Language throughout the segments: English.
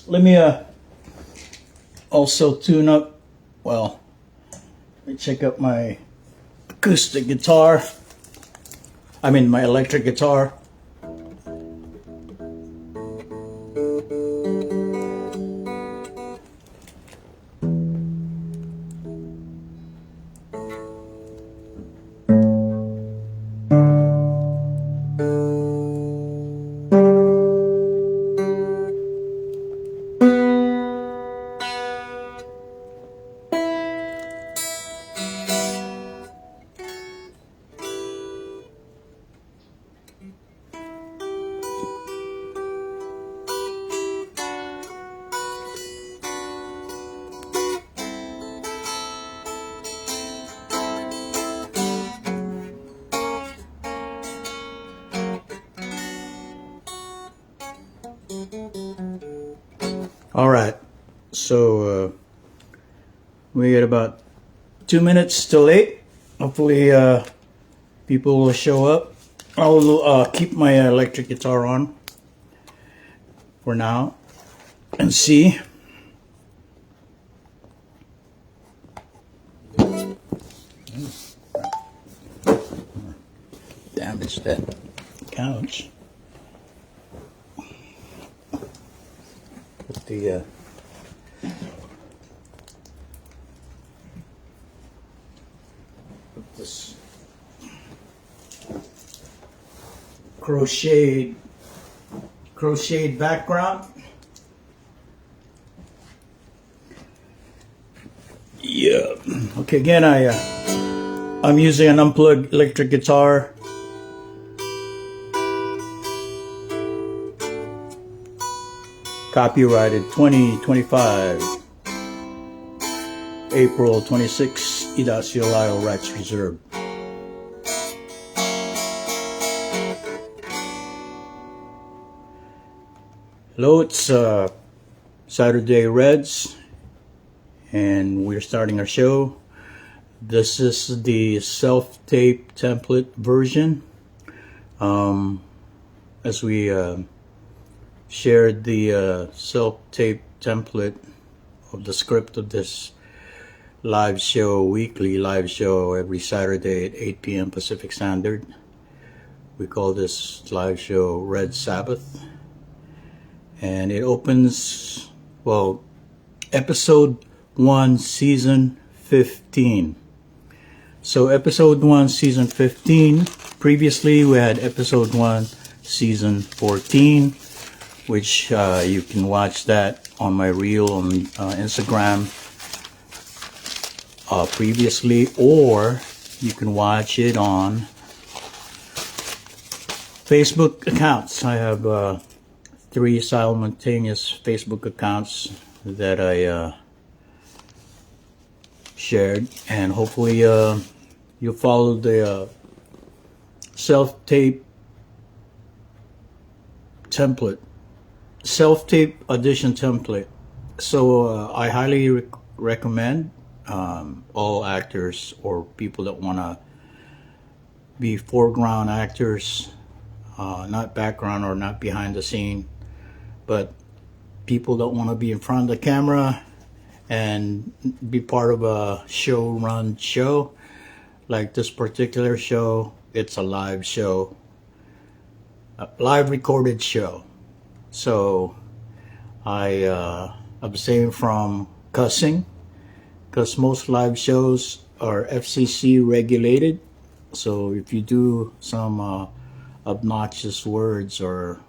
Let me also tune up, well, let me check out my acoustic guitar. I mean my electric guitar. All right, so we got about 2 minutes till 8. Hopefully people will show up. I'll keep my electric guitar on for now and see. Damage that couch. Put the put this crocheted background. Yeah. Okay. Again, I'm using an unplugged electric guitar. Copyrighted 2025, April 26, AUDITION rights reserved. Hello, it's Saturday Reds, and we're starting our show. This is the self-tape template version. As we shared the self-tape template of the script of this live show, weekly live show every Saturday at 8 p.m. Pacific Standard. We call this live show Red Sabbath. And it opens, well, episode 1, season 15. So episode 1, season 15. Previously we had episode 1, season 14. Which you can watch that on my reel on Instagram previously, or you can watch it on Facebook accounts. I have 3 simultaneous Facebook accounts that I shared, and hopefully you'll follow the self-tape template. Self-tape audition template. So I highly recommend all actors or people that want to be foreground actors, not background or not behind the scene, but people that want to be in front of the camera and be part of a show like this particular show. It's a live show, a live recorded show. So I abstain from cussing because most live shows are FCC regulated. So if you do some obnoxious words or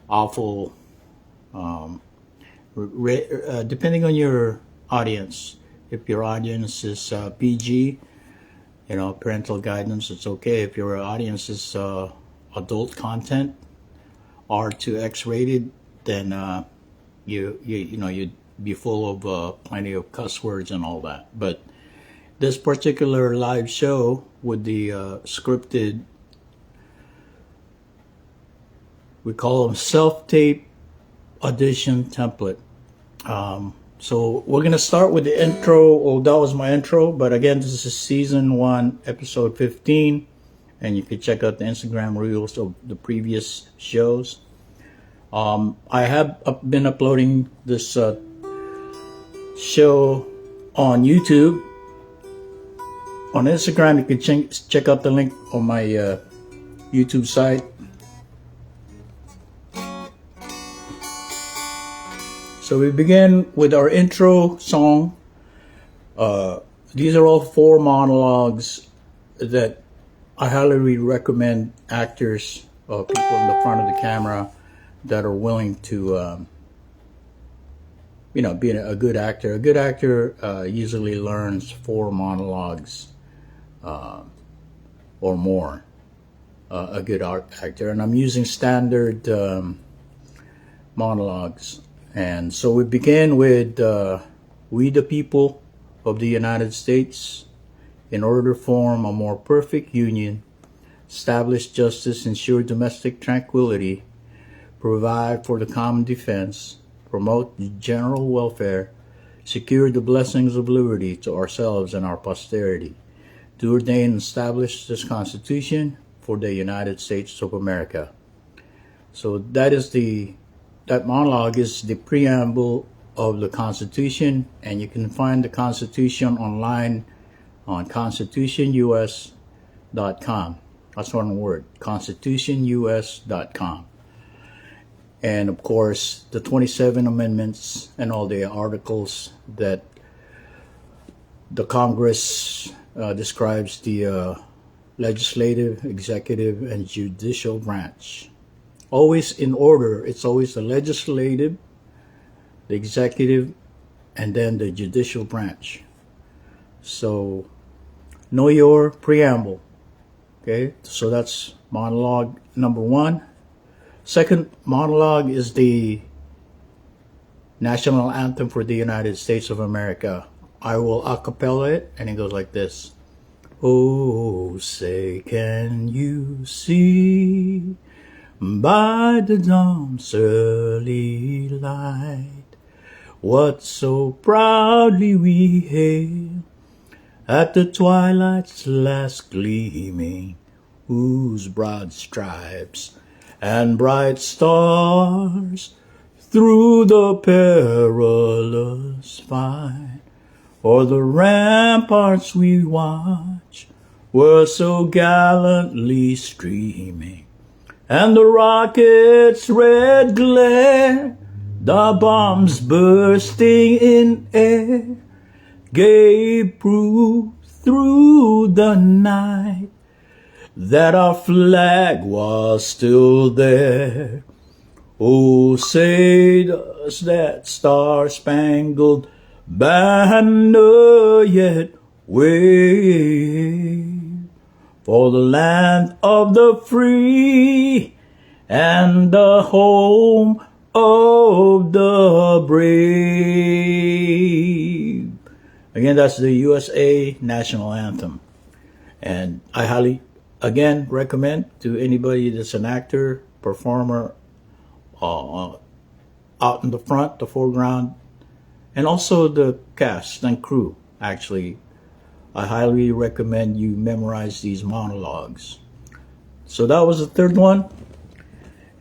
awful, depending on your audience, if your audience is PG, parental guidance, it's okay. If your audience is adult content, R to X rated, then you'd be full of plenty of cuss words and all that. But this particular live show with the scripted, we call them self-tape audition template. So we're gonna start with the intro. Well, that was my intro, but again, this is season 1, episode 15. And you can check out the Instagram reels of the previous shows. I have been uploading this show on YouTube. On Instagram, you can check out the link on my YouTube site. So we begin with our intro song. These are all 4 monologues that I highly recommend actors, people in the front of the camera that are willing to, be a good actor. A good actor usually learns 4 monologues or more. A good actor, and I'm using standard monologues. And so we begin with we the people of the United States, in order to form a more perfect union, establish justice, ensure domestic tranquility, provide for the common defense, promote general welfare, secure the blessings of liberty to ourselves and our posterity, to ordain and establish this Constitution for the United States of America. So that monologue is the preamble of the Constitution, and you can find the Constitution online on constitutionus.com. That's one word, constitutionus.com. And of course, the 27 amendments and all the articles that the Congress describes the legislative, executive, and judicial branch. Always in order. It's always the legislative, the executive, and then the judicial branch. So know your preamble. Okay, so that's monologue number 1. Second monologue is the national anthem for the United States of America. I will a cappella it, and it goes like this. Oh, say, can you see by the dawn's early light what so proudly we hail at the twilight's last gleaming, whose broad stripes and bright stars through the perilous fight o'er the ramparts we watch were so gallantly streaming, and the rocket's red glare, the bombs bursting in air, gave proof through the night that our flag was still there. Oh, say does that star-spangled banner yet wave for the land of the free and the home of the brave. Again, that's the USA national anthem. And I highly, again, recommend to anybody that's an actor, performer, out in the front, the foreground, and also the cast and crew. Actually, I highly recommend you memorize these monologues. So that was the third one.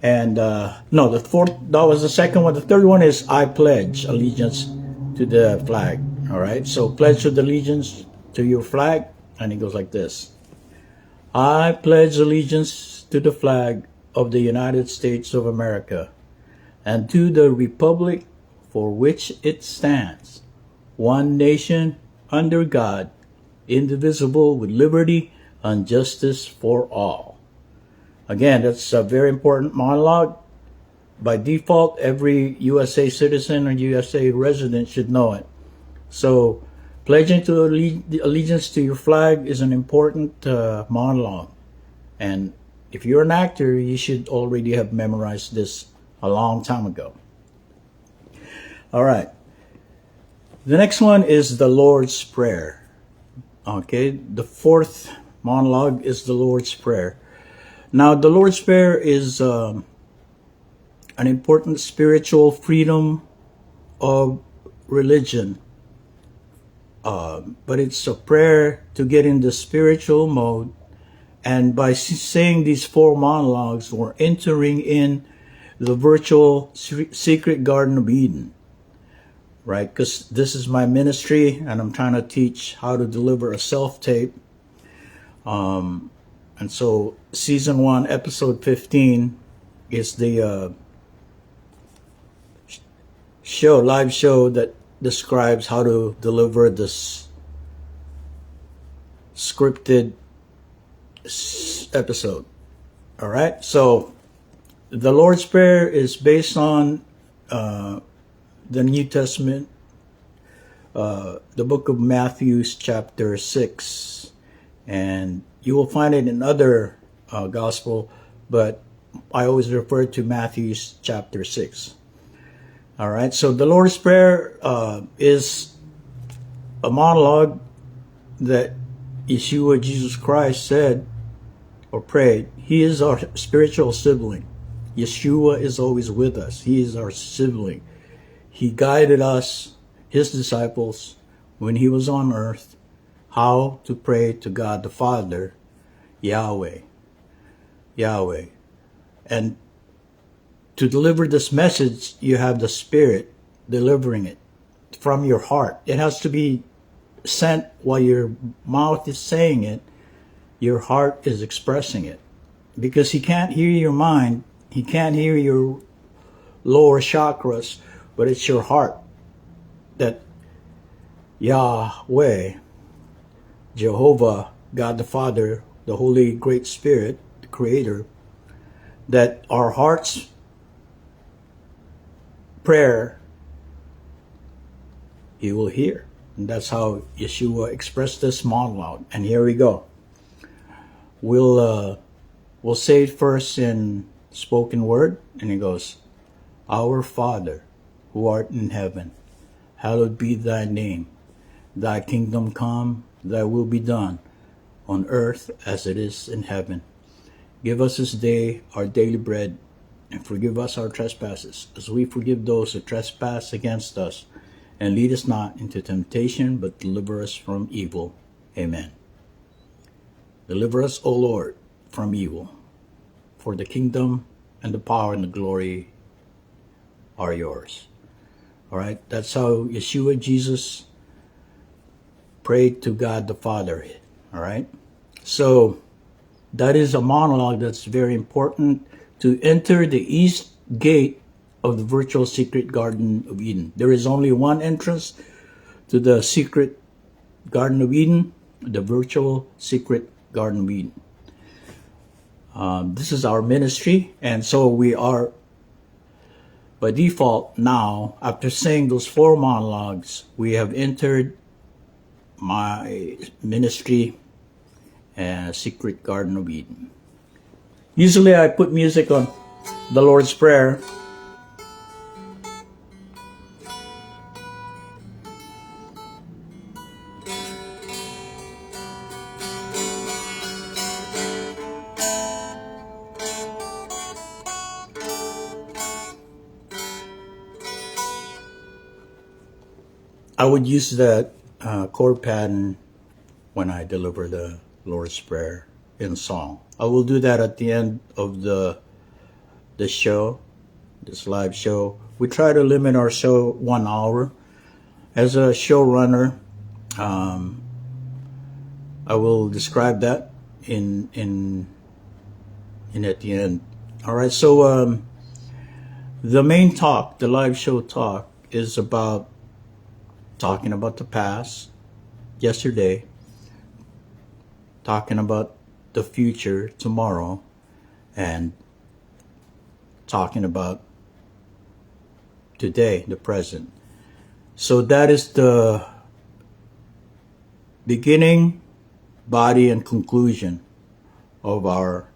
And no, the fourth, that was the second one. The third one is I pledge allegiance to the flag. All right, so pledge allegiance to your flag, and it goes like this. I pledge allegiance to the flag of the United States of America and to the republic for which it stands, one nation under God, indivisible, with liberty and justice for all. Again, that's a very important monologue. By default, every USA citizen or USA resident should know it. So, pledging to allegiance to your flag is an important monologue. And if you're an actor, you should already have memorized this a long time ago. All right. The next one is the Lord's Prayer. Okay, the fourth monologue is the Lord's Prayer. Now, the Lord's Prayer is an important spiritual freedom of religion. But it's a prayer to get in the spiritual mode. And by saying these 4 monologues, we're entering in the virtual secret Garden of Eden, right? Because this is my ministry, and I'm trying to teach how to deliver a self-tape. And so season 1, episode 15 is the live show that describes how to deliver this scripted episode. All right. So the Lord's Prayer is based on the New Testament, the book of Matthew, chapter 6, and you will find it in other gospel, but I always refer to Matthew chapter 6. All right, so the Lord's Prayer is a monologue that Yeshua, Jesus Christ, said or prayed. He is our spiritual sibling. Yeshua is always with us. He is our sibling. He guided us, his disciples, when he was on earth, how to pray to God the Father, Yahweh. And to deliver this message, you have the Spirit delivering it from your heart. It has to be sent while your mouth is saying it, your heart is expressing it. Because he can't hear your mind, he can't hear your lower chakras, but it's your heart that Yahweh, Jehovah, God the Father, the Holy Great Spirit, the Creator, that our heart's prayer, he will hear. And that's how Yeshua expressed this monologue. And here we go. We'll say it first in spoken word, and it goes, Our Father, who art in heaven, hallowed be thy name. Thy kingdom come, thy will be done, on earth as it is in heaven. Give us this day our daily bread, and forgive us our trespasses, as we forgive those who trespass against us. And lead us not into temptation, but deliver us from evil. Amen. Deliver us, O Lord, from evil. For the kingdom and the power and the glory are yours. All right, that's how Yeshua, Jesus, prayed to God the Father. All right, so that is a monologue that's very important to enter the east gate of the virtual secret Garden of Eden. There is only one entrance to the secret Garden of Eden, the virtual secret Garden of Eden. This is our ministry, and so we are, by default now, after saying those 4 monologues, we have entered my ministry and secret Garden of Eden. Usually I put music on the Lord's Prayer. I would use that chord pattern when I deliver the Lord's Prayer in song. I will do that at the end of the show, this live show. We try to limit our show 1 hour. As a showrunner, I will describe that in at the end. All right. So the main talk, the live show talk, is about talking about the past, yesterday, talking about the future, tomorrow, and talking about today, the present. So that is the beginning, body, and conclusion of our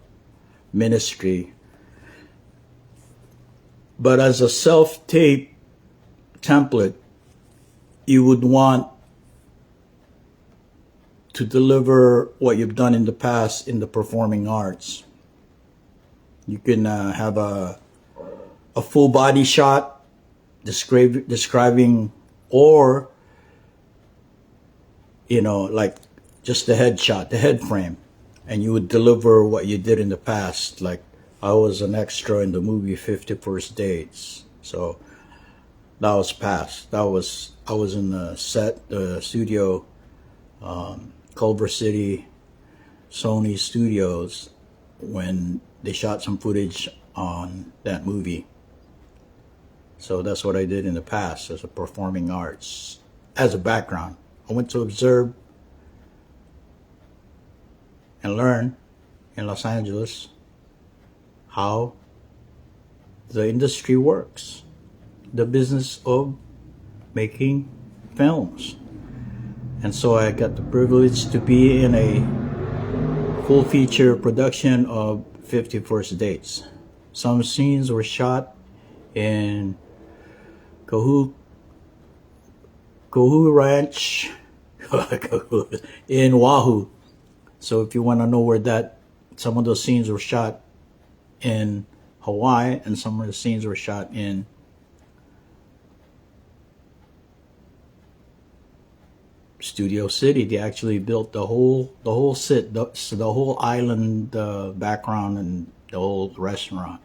ministry. But as a self-tape template, you would want to deliver what you've done in the past in the performing arts. You can have a full body shot describing, or like just the head shot, the head frame, and you would deliver what you did in the past, like I was an extra in the movie 50 First Dates. So that was past. I was in the set, the studio, Culver City, Sony Studios, when they shot some footage on that movie. So that's what I did in the past as a performing arts, as a background. I went to observe and learn in Los Angeles how the industry works, the business of making films. And so I got the privilege to be in a full feature production of 50 First Dates. Some scenes were shot in Kahu Ranch in Oahu. So if you want to know where that, some of those scenes were shot in Hawaii, and some of the scenes were shot in Studio City. They actually built the whole set, the whole island background and the whole restaurant.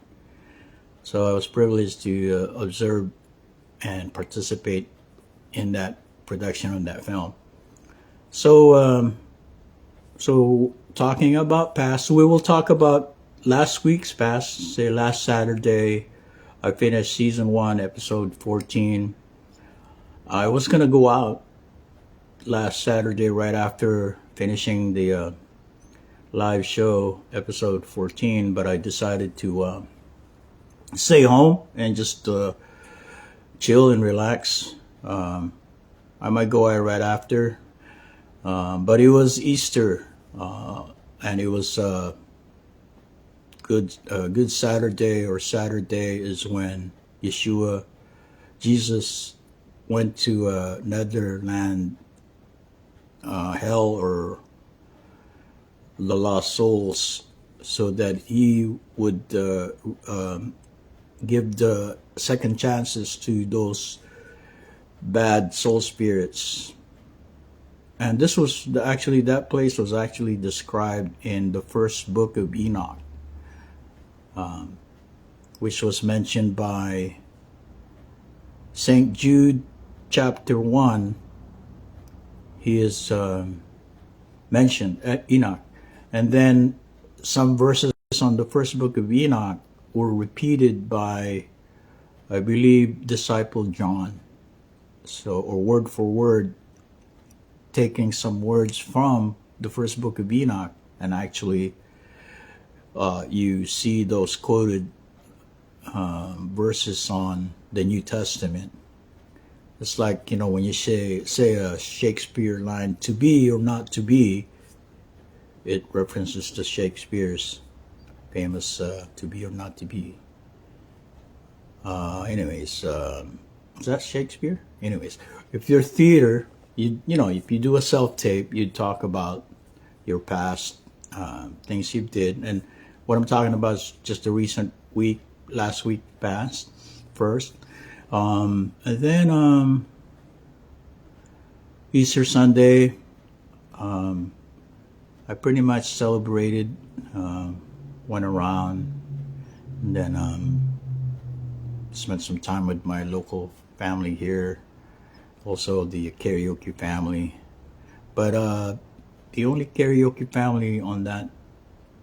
So I was privileged to observe and participate in that production of that film. So so talking about past, we will talk about last week's past. Say last Saturday, I finished season 1, episode 14. I was gonna go out last Saturday right after finishing the live show, episode 14, but I decided to stay home and just chill and relax. I might go out right after, but it was Easter, and it was good Saturday, or Saturday is when Jesus went to Netherland, hell, or the lost souls, so that he would give the second chances to those bad soul spirits. And this was actually, that place was actually described in the first book of Enoch, which was mentioned by St. Jude chapter 1. He is mentioned at Enoch. And then some verses on the first book of Enoch were repeated by, I believe, disciple John. So, or word for word, taking some words from the first book of Enoch, and actually you see those quoted verses on the New Testament. It's like, you know, when you say a Shakespeare line, to be or not to be, it references to Shakespeare's famous to be or not to be. Anyways, is that Shakespeare? Anyways, if you're theater, you know, if you do a self-tape, you talk about your past things you did. And what I'm talking about is just the recent week, last week past first. And then Easter Sunday, I pretty much celebrated, went around, and then spent some time with my local family here, also the karaoke family. But the only karaoke family on that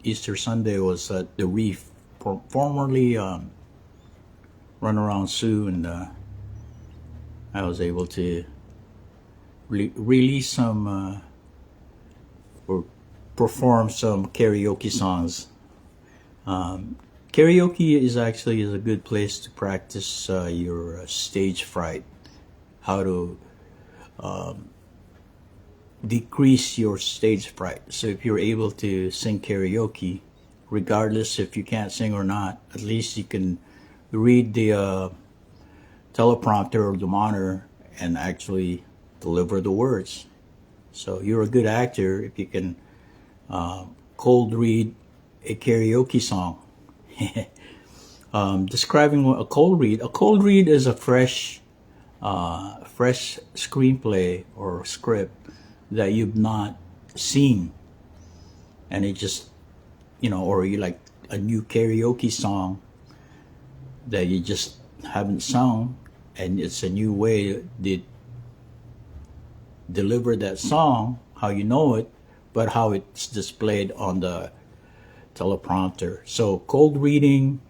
Easter Sunday was at the Reef, formerly Runaround Sioux, and I was able to release some or perform some karaoke songs. Karaoke is actually a good place to practice your stage fright, how to decrease your stage fright. So if you're able to sing karaoke, regardless if you can't sing or not, at least you can read the teleprompter or the monitor and actually deliver the words. So you're a good actor if you can cold read a karaoke song. Describing a cold read. A cold read is a fresh screenplay or script that you've not seen, and it just, you know, or you like a new karaoke song that you just haven't sung, and it's a new way to deliver that song, how you know it, but how it's displayed on the teleprompter. So cold reading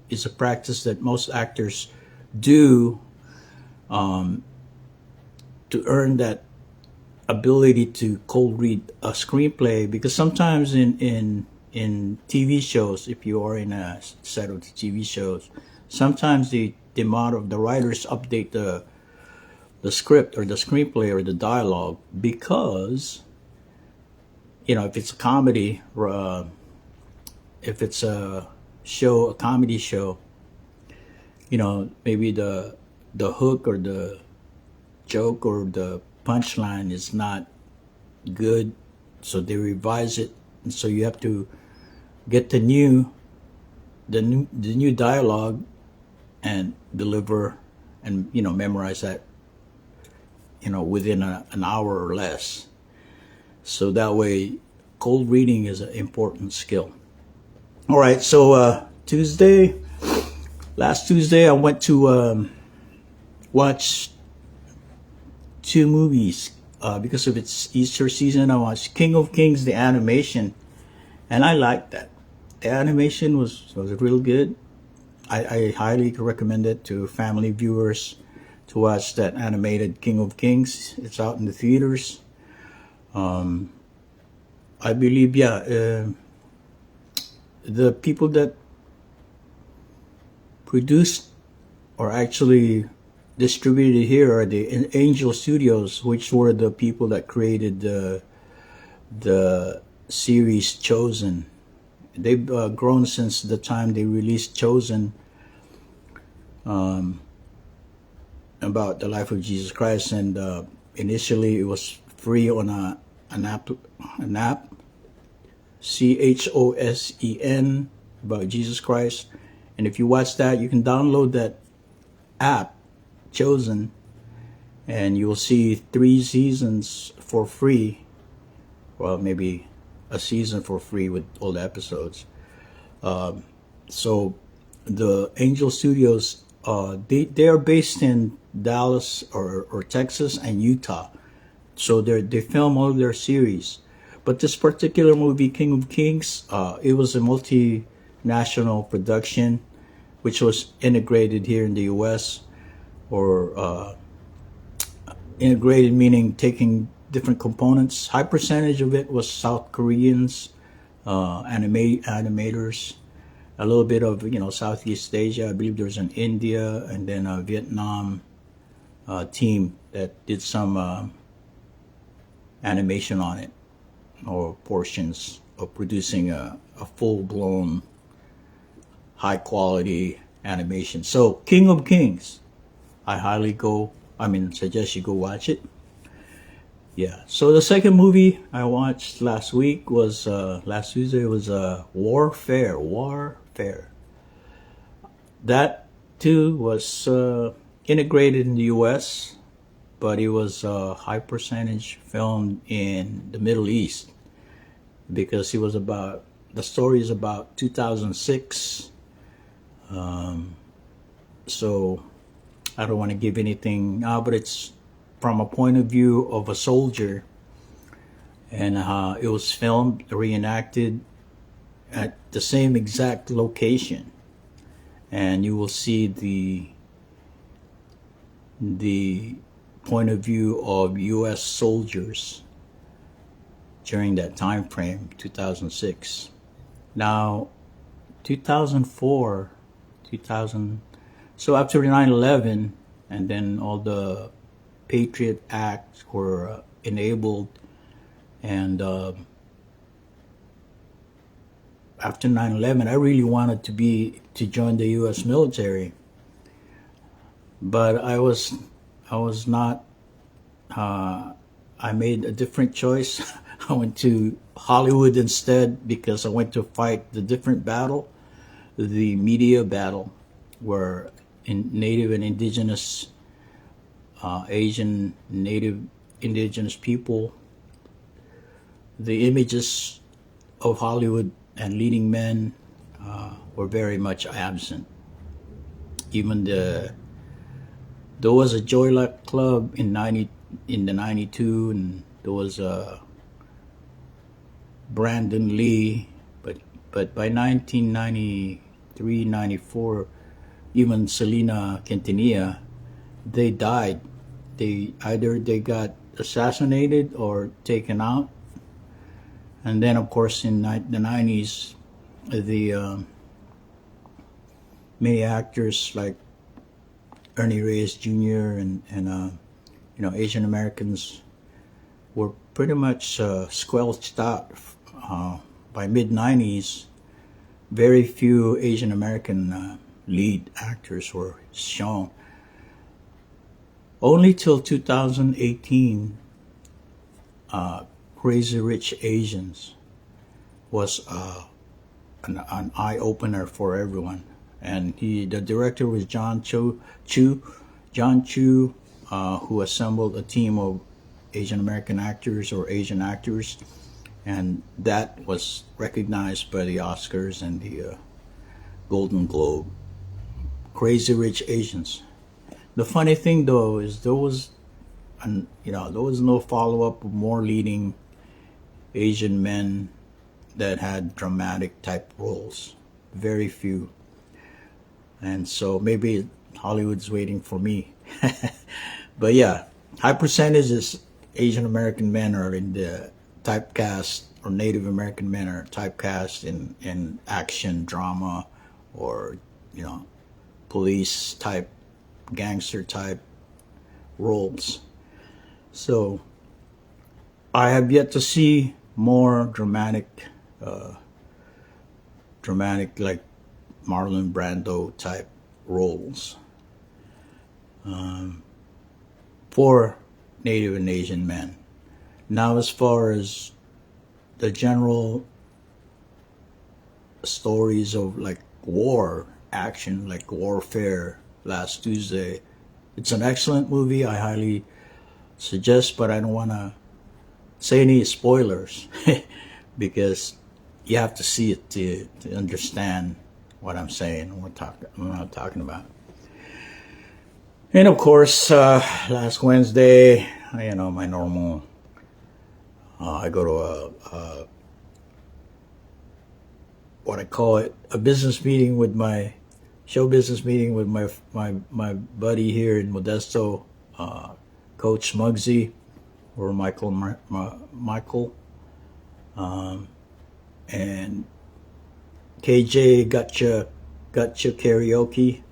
is a practice that most actors do to earn that ability to cold read a screenplay, because sometimes in TV shows, if you are in a set of TV shows, sometimes the amount of the writers update the script or the screenplay or the dialogue, because if it's a comedy, if it's a show, a comedy show, maybe the hook or the joke or the punchline is not good, so they revise it, and so you have to get the new dialogue and deliver and memorize that within an hour or less. So that way, cold reading is an important skill. All right, so last Tuesday I went to watch 2 movies because of its Easter season. I watched King of Kings, the animation, and I liked that. The animation was real good. I highly recommend it to family viewers to watch that animated King of Kings. It's out in the theaters. I believe, the people that produced or actually distributed here are the Angel Studios, which were the people that created the series Chosen. They've grown since the time they released Chosen, about the life of Jesus Christ, and initially it was free on an app, CHOSEN, about Jesus Christ. And if you watch that, you can download that app, Chosen, and you will see 3 seasons for free. Well, maybe a season for free with all the episodes. So the Angel Studios, they are based in Dallas or Texas and Utah. So they film all their series. But this particular movie, King of Kings, it was a multinational production, which was integrated here in the U.S. or integrated meaning taking different components. High percentage of it was South Koreans, animators, a little bit of Southeast Asia. I believe there's an India, and then a Vietnam team that did some animation on it, or portions of producing a full-blown high-quality animation. So King of Kings, I suggest you go watch it. Yeah. So the second movie I watched last week was last Tuesday was Warfare. That too was integrated in the U.S., but it was high percentage filmed in the Middle East, because the story is about 2006. So I don't want to give anything now, but it's from a point of view of a soldier, and it was filmed, reenacted at the same exact location, and you will see the point of view of U.S. soldiers during that time frame, 2006. Now, 2004, so after 9/11, and then all the Patriot Acts were enabled, and after 9/11, I really wanted to join the U.S. military, but I was not. I made a different choice. I went to Hollywood instead, because I went to fight the different battle, the media battle, where Native and Indigenous, Asian, Native, Indigenous people, the images of Hollywood and leading men were very much absent. Even there was a Joyluck Club in the 92, and there was Brandon Lee, but by 1993, 94, even Selena Quintanilla, they died. They got assassinated or taken out. And then, of course, in the 90s, the many actors like Ernie Reyes Jr. and Asian Americans were pretty much squelched out. By mid 90s, very few Asian American lead actors were shown. Only till 2018, Crazy Rich Asians was an eye opener for everyone. And the director was John Chu, who assembled a team of Asian American actors or Asian actors, and that was recognized by the Oscars and the Golden Globe. Crazy Rich Asians. The funny thing though is there was no follow-up of more leading Asian men that had dramatic type roles. Very few. And so maybe Hollywood's waiting for me. But yeah, high percentages Asian American men are in the typecast, or Native American men are typecast in action drama, or police type, gangster type roles. So I have yet to see more dramatic like Marlon Brando type roles for Native and Asian men. Now, as far as the general stories of like war action, like Warfare last Tuesday, it's an excellent movie. I highly suggest, but I don't want to say any spoilers because you have to see it to understand what I'm saying, what I'm talking about. And of course, last Wednesday, my normal, I go to what I call it, a business meeting with show business meeting with my buddy here in Modesto, Coach Muggsy, or Michael, and KJ Gotcha Karaoke.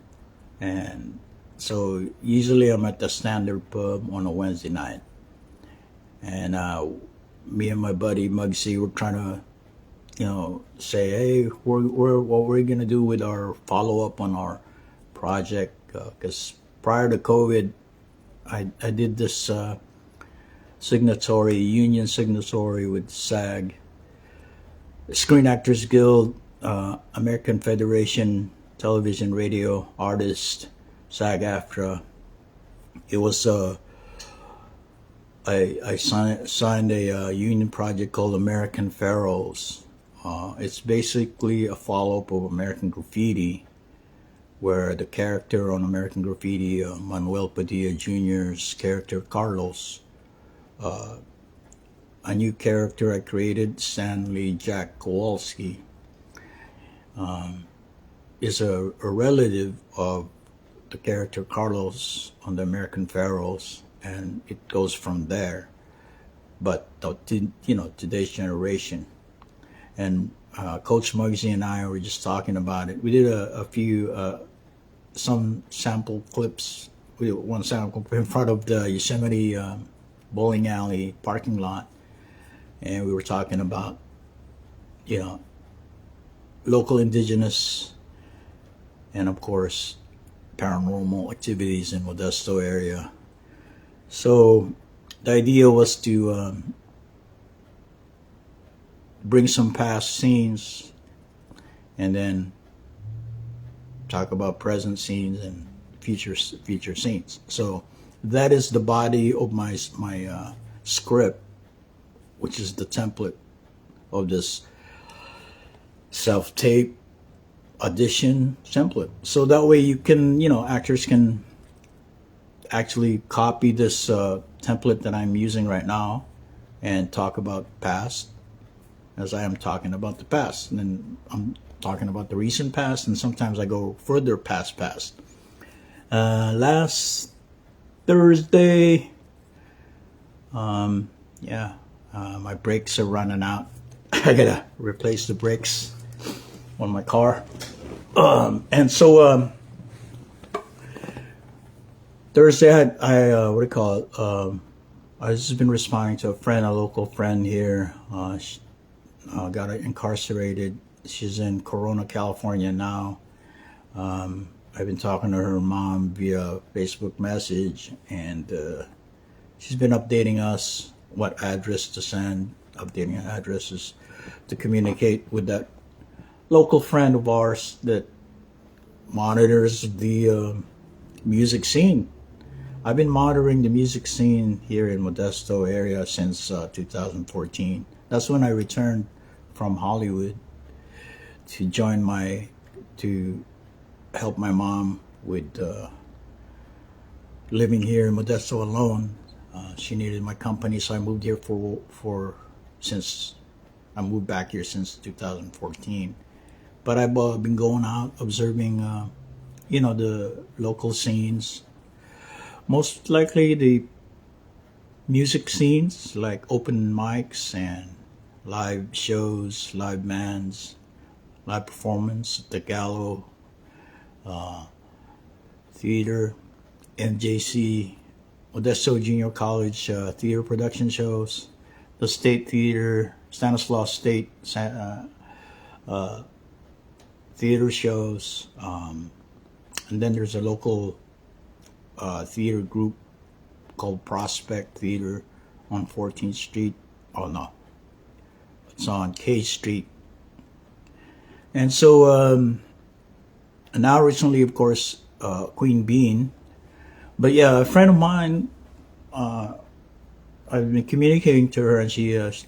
And so usually I'm at the Standard Pub on a Wednesday night, and me and my buddy Muggsy were trying to say, hey, what we're gonna do with our follow-up on our project, because prior to COVID, I did this union signatory with SAG, Screen Actors Guild, American Federation Television Radio Artists, SAG-AFTRA. It was I signed a union project called American Pharaohs. It's basically a follow-up of American Graffiti, where the character on American Graffiti, Manuel Padilla Jr.'s character Carlos, a new character I created, Stanley Jack Kowalski, is a relative of the character Carlos on the American Pharaohs, and it goes from there. But today's generation. And Coach Muggsy and I were just talking about it. We did a few, some sample clips. We did one sample clip in front of the Yosemite bowling alley parking lot, and we were talking about, local indigenous and of course paranormal activities in Modesto area. So the idea was to bring some past scenes and then talk about present scenes and future scenes. So that is the body of my script, which is the template of this self-tape audition template. So that way you can, actors can actually copy this template that I'm using right now and talk about past as I am talking about the past. And then I'm talking about the recent past, and sometimes I go further past. Last Thursday, my brakes are running out. I gotta replace the brakes on my car. And so Thursday, what do you call it? I've just been responding to a local friend here. She got incarcerated. She's in Corona, California now. I've been talking to her mom via Facebook message, and she's been updating us what address to send, updating addresses to communicate with that local friend of ours that monitors the music scene. I've been monitoring the music scene here in Modesto area since 2014. That's when I returned from Hollywood to help my mom with living here in Modesto alone. She needed my company, so I moved here since I moved back here since 2014. But I've been going out observing, the local scenes. Most likely the music scenes, like open mics and live shows, live bands, live performance at the Gallo Theater, MJC, Modesto Junior College theater production shows, the State Theater, Stanislaus State theater shows, and then there's a local theater group called Prospect Theater on 14th Street. Oh no, it's on K Street. And so, and now recently, of course, Queen Bean. But yeah, a friend of mine, I've been communicating to her, and she's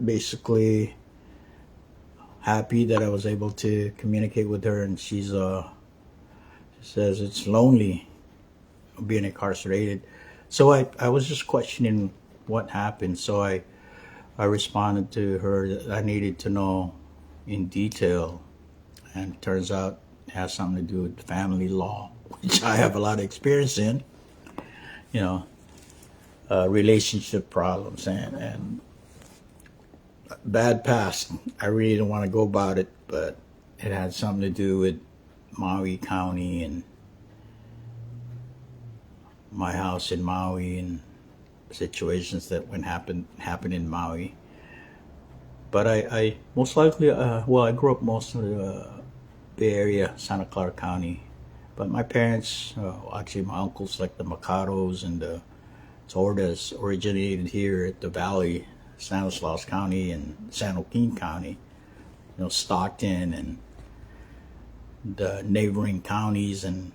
basically happy that I was able to communicate with her, and she says it's lonely being incarcerated. So I was just questioning what happened. So I responded to her that I needed to know in detail, and it turns out it has something to do with family law, which I have a lot of experience in, relationship problems and bad past. I really don't want to go about it, but it had something to do with Maui County and my house in Maui and situations that happen in Maui. But I most likely, I grew up most of the Bay Area, Santa Clara County. But my parents, actually my uncles like the Makados and the Tordas originated here at the Valley, Stanislaus County and San Joaquin County, Stockton and the neighboring counties and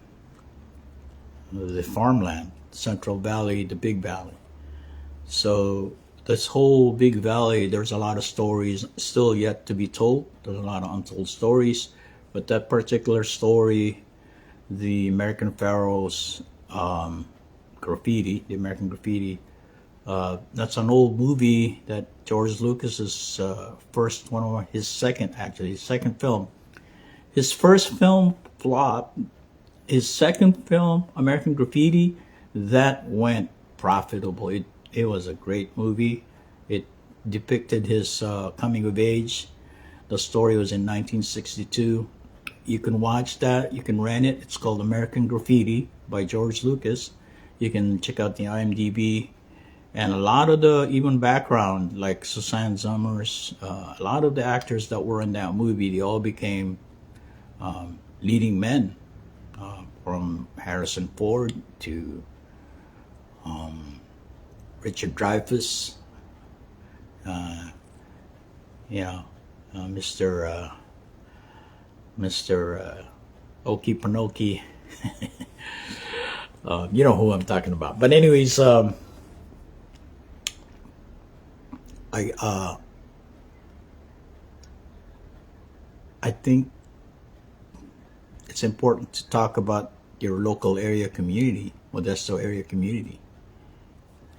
the farmland, Central Valley, the Big Valley. So this whole Big Valley, there's a lot of stories still yet to be told. There's a lot of untold stories, but that particular story, the American Pharaohs graffiti, the American graffiti, that's an old movie that George Lucas's second film. His first film flopped. His second film, American Graffiti, that went profitable. It was a great movie. It depicted his coming of age. The story was in 1962. You can watch that. You can rent it. It's called American Graffiti by George Lucas. You can check out the IMDb. And a lot of the even background, like Suzanne Summers, a lot of the actors that were in that movie, they all became leading men, from Harrison Ford to Richard Dreyfuss, Mr. Okie Pinokie. You know who I'm talking about. But anyways, I I think it's important to talk about your local area community, Modesto area community.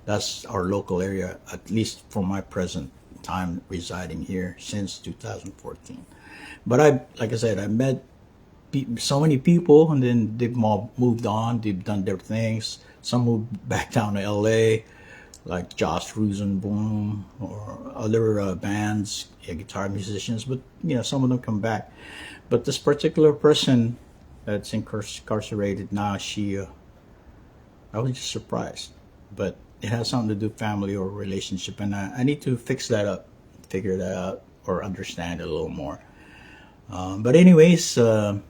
That's our local area, at least for my present time residing here since 2014. But like I said, I met so many people, and then they've all moved on. They've done their things. Some moved back down to LA, like Josh Rosenboom or other bands, yeah, guitar musicians. But some of them come back. But this particular person that's incarcerated now, I was just surprised. But it has something to do with family or relationship, and I need to fix that up, figure that out, or understand it a little more. But anyways, our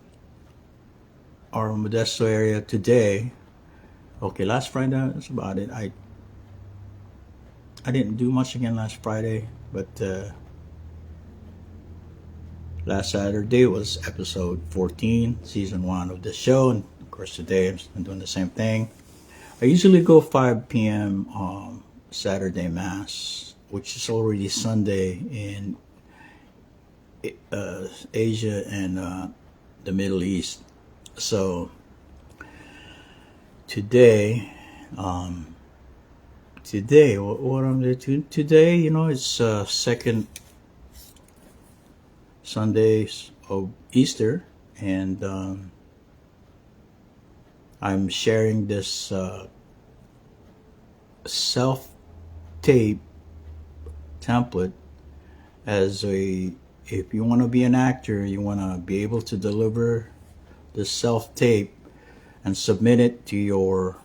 Modesto area today. Okay, last Friday, that's about it. I didn't do much again last Friday, but last Saturday was episode 14, season 1 of the show, and of course today I'm doing the same thing. I usually go 5 p.m. Saturday Mass, which is already Sunday in Asia and the Middle East. So today, what I'm going to do today, it's second Sundays of Easter, and I'm sharing this self-tape template as if you want to be an actor, you want to be able to deliver the self-tape and submit it to your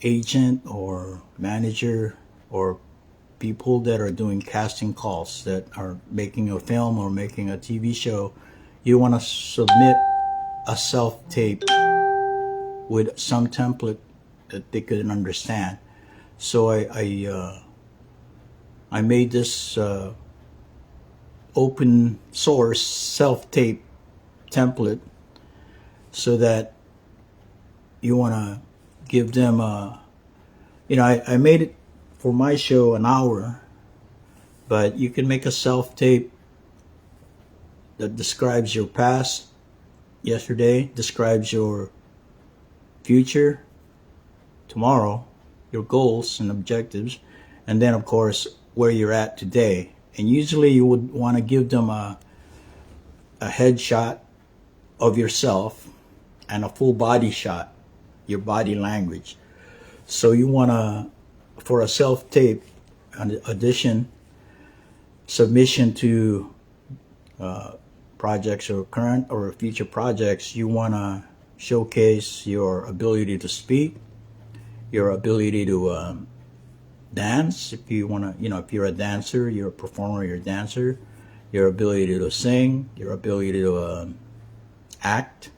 agent or manager or people that are doing casting calls, that are making a film or making a TV show. You want to submit a self-tape with some template that they could understand. So I made this open source self-tape template so that you want to give them I made it for my show an hour, but you can make a self-tape that describes your past, yesterday, describes your future, tomorrow, your goals and objectives, and then of course where you're at today. And usually you would want to give them a headshot of yourself and a full body shot, your body language. So you want to, for a self-tape audition submission to projects or current or future projects, you want to showcase your ability to speak, your ability to dance, if you want to, if you're a dancer, you're a performer, you're a dancer, your ability to sing, your ability to act,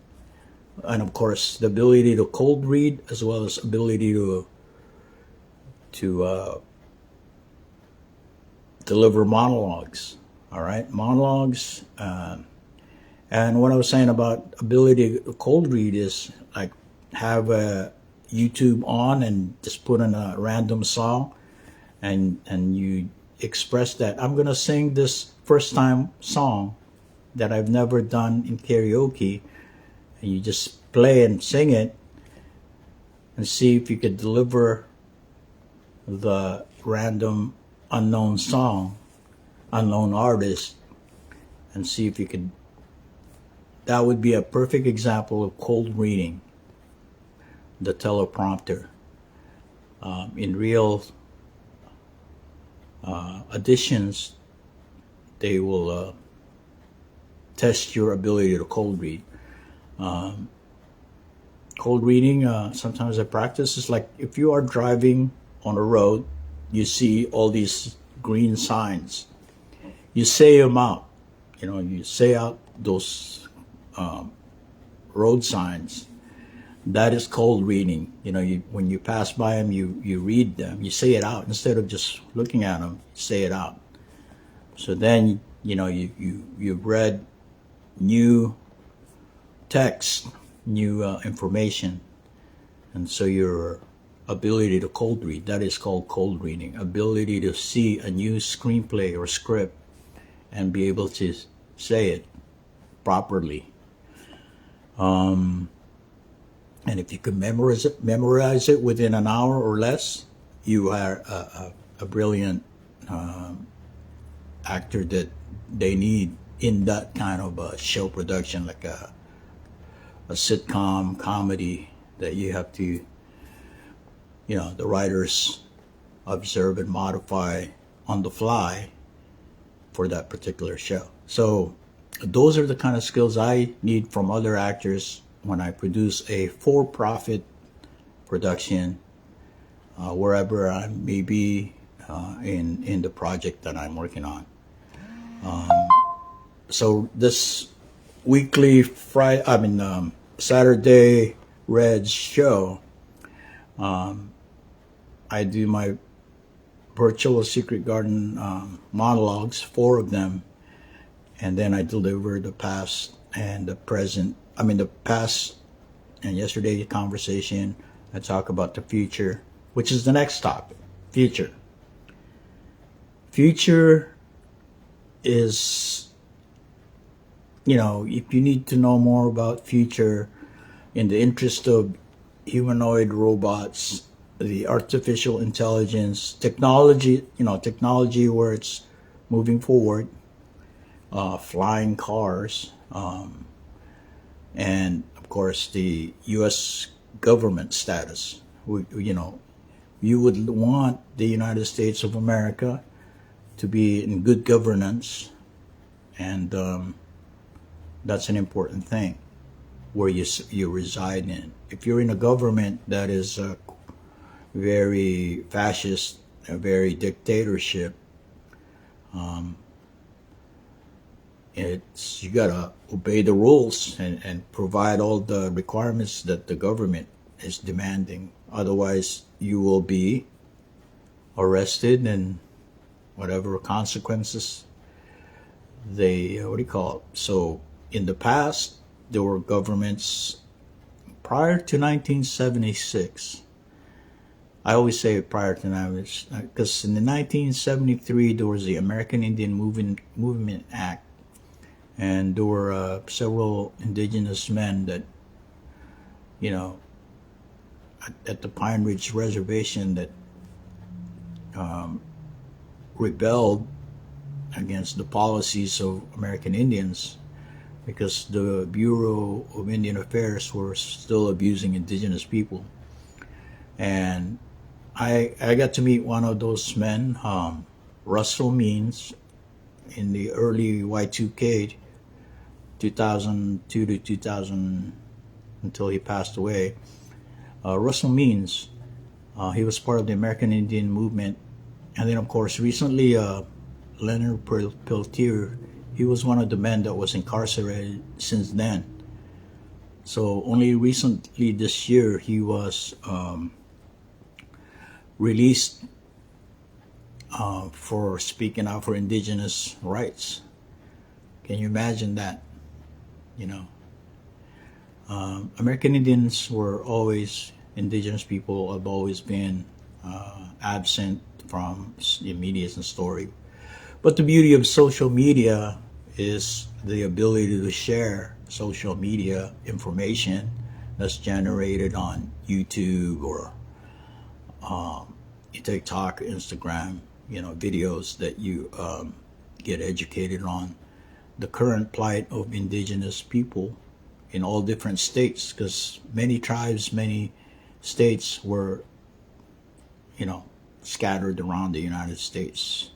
and of course the ability to cold read, as well as ability to deliver monologues. All right, monologues. And what I was saying about ability to cold read is like have a YouTube on and just put in a random song, and you express that I'm gonna sing this first time song that I've never done in karaoke, and you just play and sing it and see if you could deliver the random unknown song, unknown artist, and see if you could. That would be a perfect example of cold reading the teleprompter. In real auditions, they will test your ability to cold read. Cold reading, sometimes I practice, is like if you are driving on a road, you see all these green signs. You say them out. You say out those road signs. That is cold reading. When you pass by them, you read them. You say it out instead of just looking at them. Say it out. So then you've read new text, new information, and so your ability to cold read. That is called cold reading. Ability to see a new screenplay or script and be able to say it properly. And if you can memorize it within an hour or less, you are a brilliant actor that they need in that kind of a show production, like a sitcom comedy that you have to, the writers observe and modify on the fly for that particular show. So those are the kind of skills I need from other actors when I produce a for-profit production, wherever I may be in the project that I'm working on. So this weekly Saturday Reds show, I do my virtual Secret Garden monologues, 4 of them, and then I deliver the past and the present. The past and yesterday's conversation. I talk about the future, which is the next topic. Future. Future is, if you need to know more about future in the interest of humanoid robots, the artificial intelligence, technology where it's moving forward, flying cars, and of course the U.S. government status. You would want the United States of America to be in good governance, and that's an important thing where you reside in. If you're in a government that is very fascist, a very dictatorship, you gotta obey the rules and provide all the requirements that the government is demanding. Otherwise, you will be arrested and whatever consequences they So in the past, there were governments prior to 1976. I always say prior to now, because in the 1973 there was the American Indian Movement Act. And there were several indigenous men that, at the Pine Ridge Reservation that rebelled against the policies of American Indians because the Bureau of Indian Affairs were still abusing indigenous people. And I got to meet one of those men, Russell Means, in the early Y2K, 2002 to 2000, until he passed away. Russell Means, he was part of the American Indian movement. And then, of course, recently, Leonard Peltier, he was one of the men that was incarcerated since then. So only recently this year, he was released for speaking out for indigenous rights. Can you imagine that? American Indians were always, indigenous people have always been absent from the media and story. But the beauty of social media is the ability to share social media information that's generated on YouTube or TikTok, Instagram, videos that you get educated on the current plight of indigenous people in all different states, because many tribes, many states were, scattered around the United States.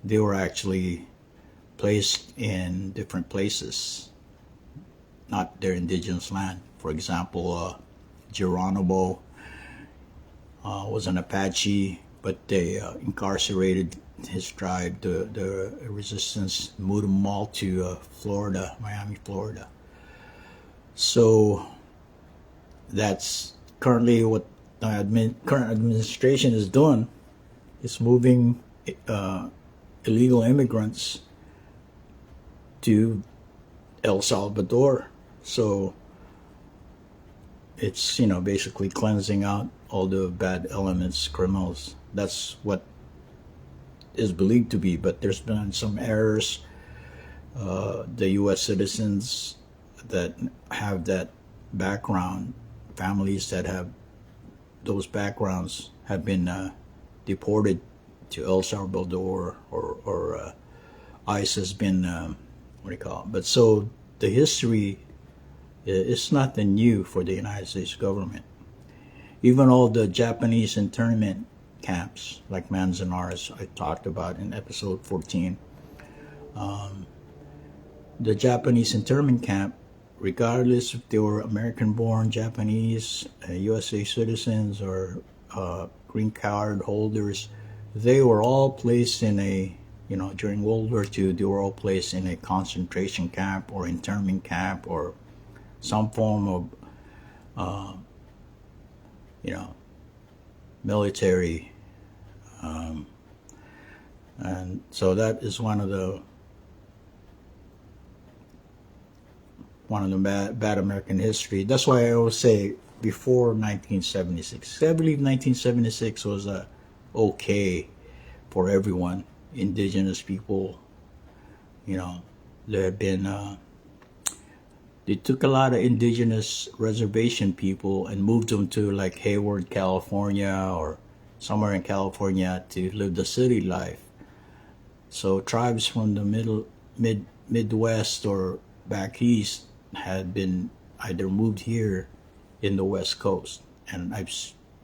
They were actually placed in different places, not their indigenous land. For example, Geronimo was an Apache, but they incarcerated his tribe, the resistance, moved them all to Florida, Miami, Florida. So that's currently what the current administration is doing. It's moving illegal immigrants to El Salvador. So It's, you know, basically cleansing out all the bad elements, criminals. That's what is believed to be, but there's been some errors. The U.S. citizens that have that background, families that have those backgrounds, have been deported to El Salvador, or ICE has been, what do you call it? But so the history, it's nothing new for the United States government. Even all the Japanese internment camps, like Manzanares, I talked about in episode 14. The Japanese internment camp, regardless if they were American-born Japanese, USA citizens, or green card holders, they were all placed in a, you know, during World War II, they were all placed in a concentration camp or internment camp or some form of, you know, military. And so that is one of the bad American history. That's why I always say before 1976. I believe 1976 was okay for everyone, indigenous people. You know, there had been they took a lot of indigenous reservation people and moved them to like Hayward, California, or somewhere in California to live the city life. So tribes from the Midwest or back east had been either moved here in the West Coast, and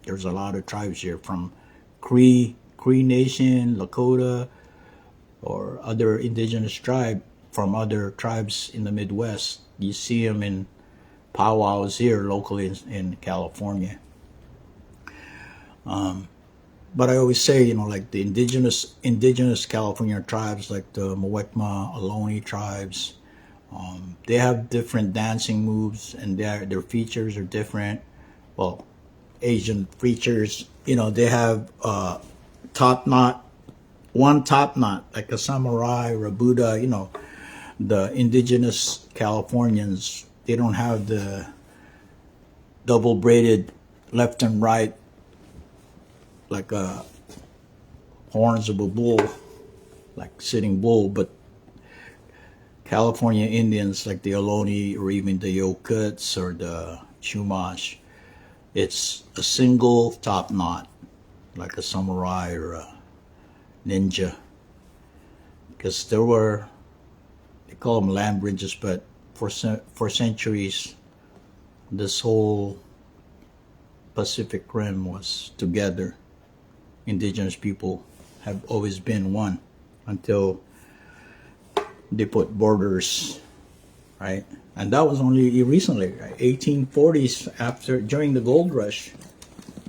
there's a lot of tribes here from Cree Nation, Lakota, or other indigenous tribe from other tribes in the Midwest. You see them in powwows here locally in California. But I always say, you know, like the indigenous California tribes, like the Muwekma, Ohlone tribes, they have different dancing moves, and their features are different. Well, Asian features, you know, they have top knot, one top knot, like a samurai or a Buddha. You know, the indigenous Californians, they don't have the double braided left and right, like horns of a bull, like sitting bull. But California Indians, like the Ohlone or even the Yokuts or the Chumash, it's a single top knot, like a samurai or a ninja. Because there were, they call them land bridges, but for centuries, this whole Pacific Rim was together. Indigenous people have always been one until they put borders, right? And that was only recently, right? 1840s, during the gold rush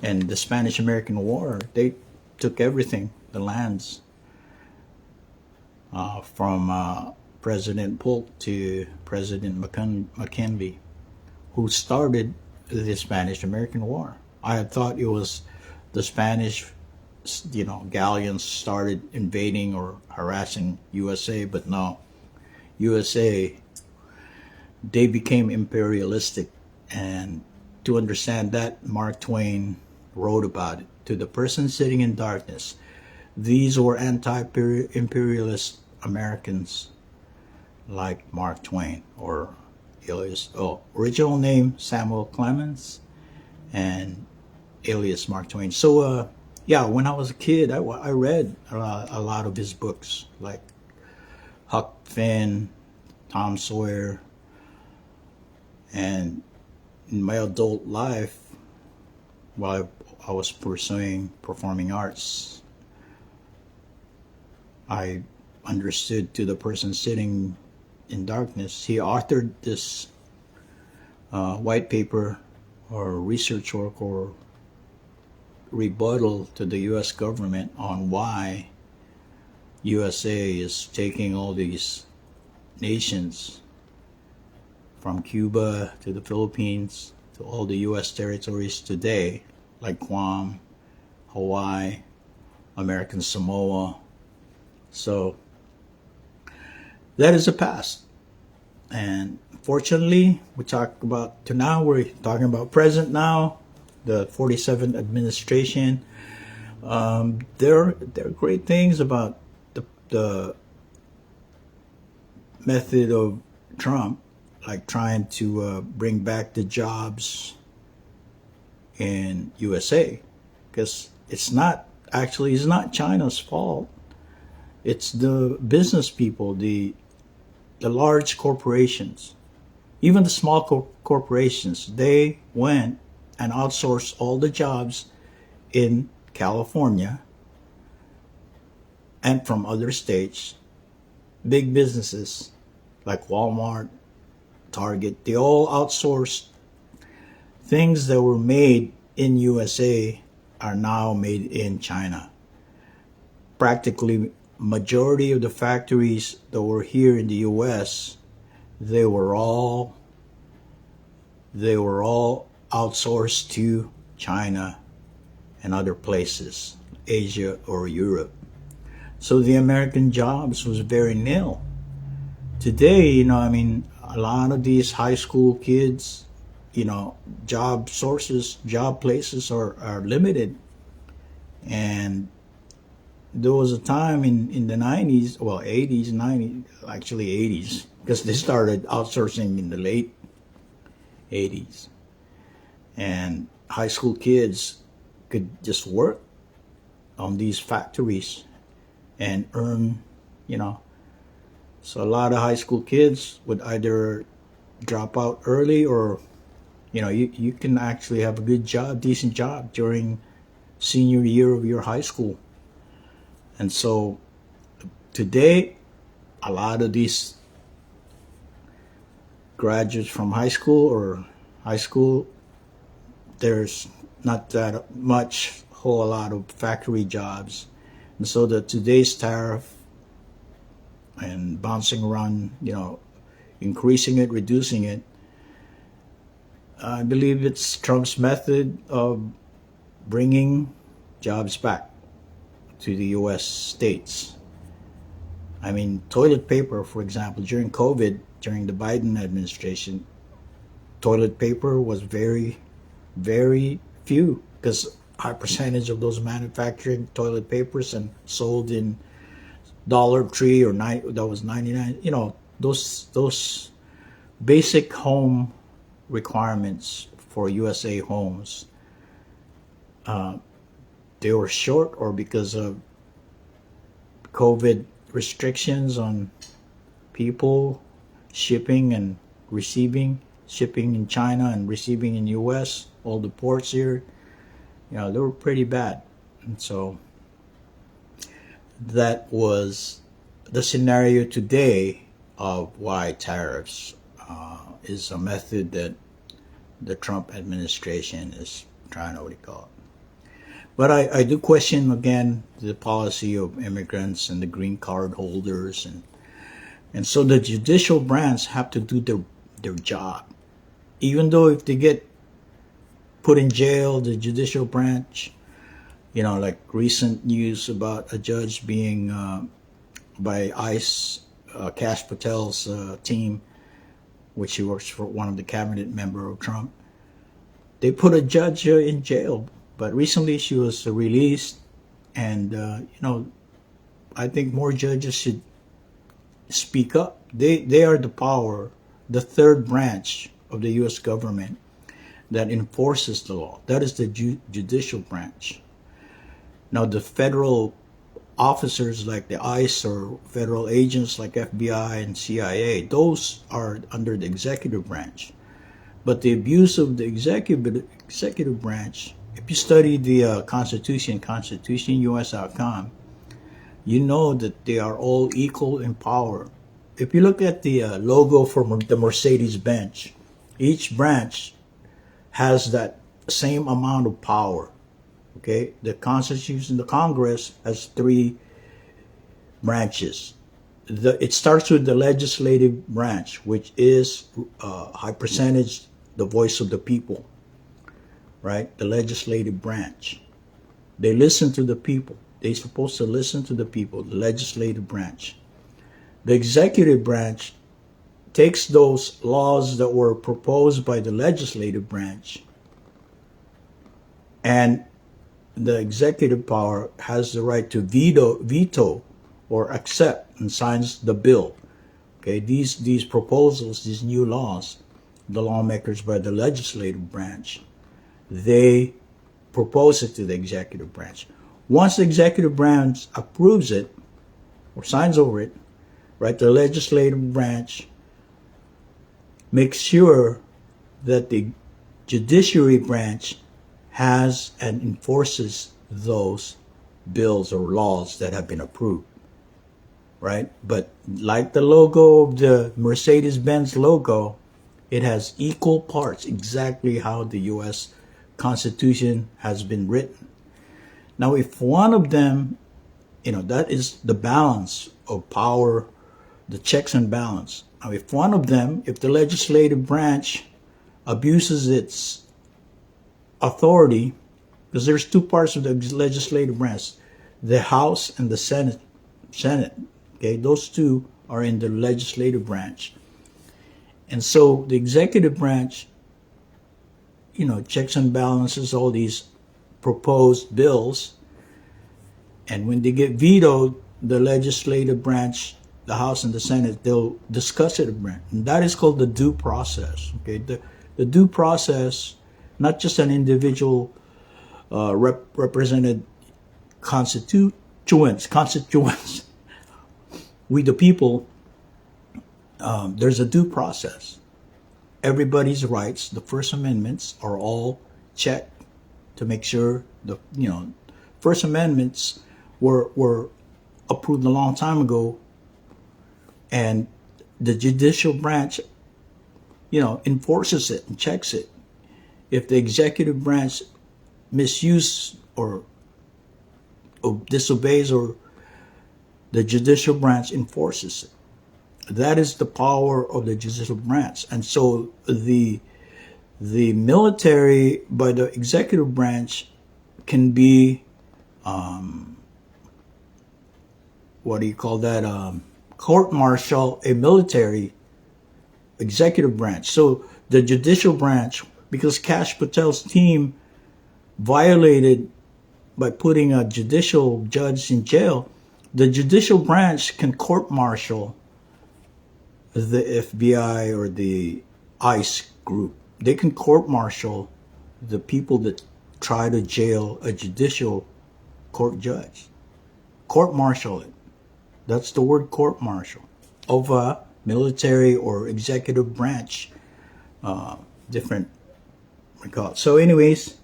and the Spanish-American War. They took everything, the lands, from President Polk to President McKinley, who started the Spanish-American War. I had thought it was the Spanish, you know, galleons started invading or harassing USA, but no. USA, they became imperialistic, and to understand that, Mark Twain wrote about it. To the person sitting in darkness, these were anti-imperialist Americans like Mark Twain, or alias, original name Samuel Clemens, and alias Mark Twain. So yeah, when I was a kid, I read a lot of his books, like Huck Finn, Tom Sawyer. And in my adult life, while I was pursuing performing arts, I understood to the person sitting in darkness. He authored this white paper or research work or rebuttal to the U.S. government on why USA is taking all these nations, from Cuba to the Philippines to all the U.S. territories today, like Guam, Hawaii, American Samoa. So that is the past. And Unfortunately, we talk about to now. We're talking about present now, the 47th administration. There are great things about the method of Trump, like trying to bring back the jobs in USA, because it's not China's fault. It's the business people, the large corporations, even the small corporations. They went and outsourced all the jobs in California and from other states. Big businesses like Walmart, Target, they all outsourced. Things that were made in USA are now made in China. Practically majority of the factories that were here in the US, they were all outsourced to China and other places, Asia or Europe. So the American jobs was very nil. Today, a lot of these high school kids, job sources, job places are limited. And there was a time in the 90s, well, 80s, 90s, actually 80s, because they started outsourcing in the late 80s. And high school kids could just work on these factories and earn, So a lot of high school kids would either drop out early, or, you can actually have a good job, decent job during senior year of your high school. And so today, a lot of these graduates from high school, there's not that much, whole lot of factory jobs. And so today's tariff and bouncing around, increasing it, reducing it, I believe it's Trump's method of bringing jobs back to the U.S. states. Toilet paper, for example, during COVID, during the Biden administration, toilet paper was very, very few, because high percentage of those manufacturing toilet papers and sold in Dollar Tree or that was 99. Those basic home requirements for USA homes, they were short, or because of COVID restrictions on people shipping and receiving, shipping in China and receiving in US, all the ports here, they were pretty bad. And so that was the scenario today of why tariffs is a method that the Trump administration is trying to recall. But I do question again the policy of immigrants and the green card holders, and so the judicial branch have to do their job. Even though if they get put in jail, the judicial branch, like recent news about a judge being by ICE, Kash Patel's team, which he works for, one of the cabinet member of Trump. They put a judge in jail, but recently she was released. And I think more judges should speak up. They are the power, the third branch of the U.S. government that enforces the law. That is the judicial branch. Now the federal officers like the ICE or federal agents like FBI and CIA, those are under the executive branch. But the abuse of the executive branch, if you study the Constitution, constitutionus.com, you know that they are all equal in power. If you look at the logo for the Mercedes-Benz, each branch has that same amount of power. Okay, the Constitution, the Congress has three branches. It starts with the legislative branch, which is high percentage the voice of the people, right? The legislative branch. They listen to the people. They're supposed to listen to the people, the legislative branch. The executive branch takes those laws that were proposed by the legislative branch, and the executive power has the right to veto or accept and signs the bill. Okay, these proposals, these new laws, the lawmakers by the legislative branch, they propose it to the executive branch. Once the executive branch approves it or signs over it, right, the legislative branch makes sure that the judiciary branch has and enforces those bills or laws that have been approved, right? But like the logo of the Mercedes-Benz logo, it has equal parts, exactly how the U.S. Constitution has been written. Now, if one of them, that is the balance of power, the checks and balance. Now, if one of them, if the legislative branch abuses its authority, because there's two parts of the legislative branch, the House and the Senate. Okay, those two are in the legislative branch. And so the executive branch, checks and balances all these proposed bills. And when they get vetoed, the legislative branch, the House and the Senate, they'll discuss it. And that is called the due process. Okay, the due process, not just an individual represented constituents, we the people, there's a due process. Everybody's rights, the First Amendments, are all checked to make sure the First Amendments were approved a long time ago, and the judicial branch, enforces it and checks it. If the executive branch misuses or disobeys, or the judicial branch enforces it. That is the power of the judicial branch. And so the military by the executive branch can be court-martial a military executive branch. So the judicial branch, because Kash Patel's team violated by putting a judicial judge in jail, the judicial branch can court-martial the FBI or the ICE group. They can court-martial the people that try to jail a judicial court judge. Court-martial it. That's the word, court-martial, of a military or executive branch. Different. So anyways,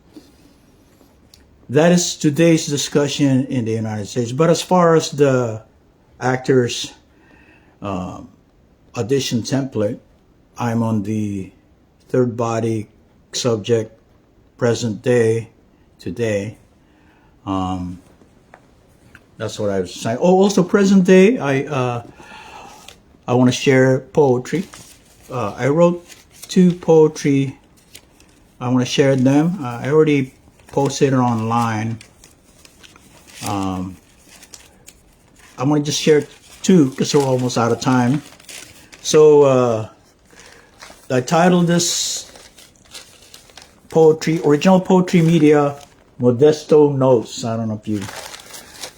that is today's discussion in the United States. But as far as the actors audition template, I'm on the third body subject, present day, today. That's what I was saying. Oh, also present day, I want to share poetry. I wrote 2 poetry. I want to share them. I already posted it online. I'm going to just share 2 because we're almost out of time. So I titled this poetry, original poetry media, Modesto Notes. I don't know if you...